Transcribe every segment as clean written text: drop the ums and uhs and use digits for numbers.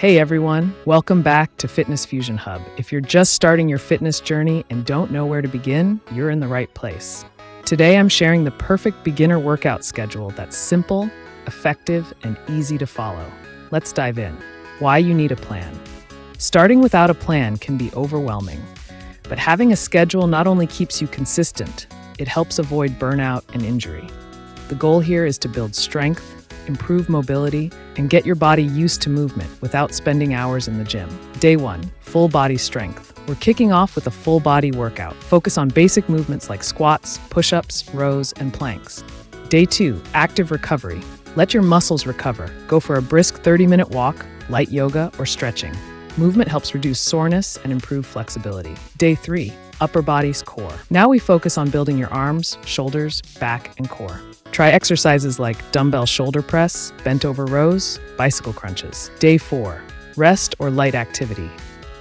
Hey everyone, welcome back to Fitness Fusion Hub. If you're just starting your fitness journey and don't know where to begin, you're in the right place. Today I'm sharing the perfect beginner workout schedule that's simple, effective, and easy to follow. Let's dive in. Why you need a plan. Starting without a plan can be overwhelming, but having a schedule not only keeps you consistent, it helps avoid burnout and injury. The goal here is to build strength, improve mobility, and get your body used to movement without spending hours in the gym. Day 1, full body strength. We're kicking off with a full body workout. Focus on basic movements like squats, push-ups, rows, and planks. Day 2, active recovery. Let your muscles recover. Go for a brisk 30-minute walk, light yoga, or stretching. Movement helps reduce soreness and improve flexibility. Day 3, upper body's core. Now we focus on building your arms, shoulders, back, and core. Try exercises like dumbbell shoulder press, bent over rows, bicycle crunches. Day 4, rest or light activity.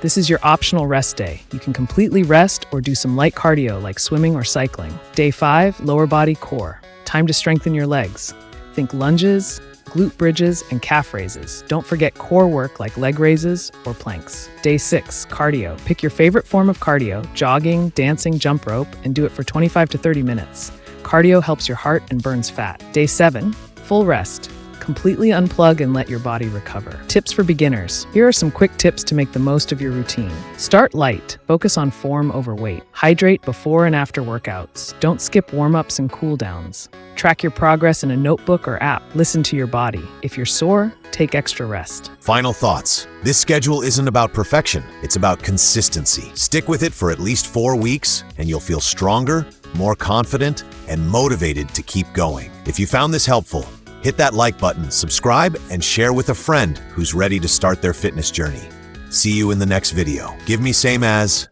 This is your optional rest day. You can completely rest or do some light cardio like swimming or cycling. Day 5, lower body core. Time to strengthen your legs. Think lunges, glute bridges, and calf raises. Don't forget core work like leg raises or planks. Day 6, cardio. Pick your favorite form of cardio, jogging, dancing, jump rope, and do it for 25 to 30 minutes. Cardio helps your heart and burns fat. Day 7, full rest. Completely unplug and let your body recover. Tips for beginners. Here are some quick tips to make the most of your routine. Start light. Focus on form over weight. Hydrate before and after workouts. Don't skip warm-ups and cool-downs. Track your progress in a notebook or app. Listen to your body. If you're sore, take extra rest. Final thoughts. This schedule isn't about perfection. It's about consistency. Stick with it for at least 4 weeks and you'll feel stronger, more confident, and motivated to keep going. If you found this helpful, hit that like button, subscribe, and share with a friend who's ready to start their fitness journey. See you in the next video. Give me same as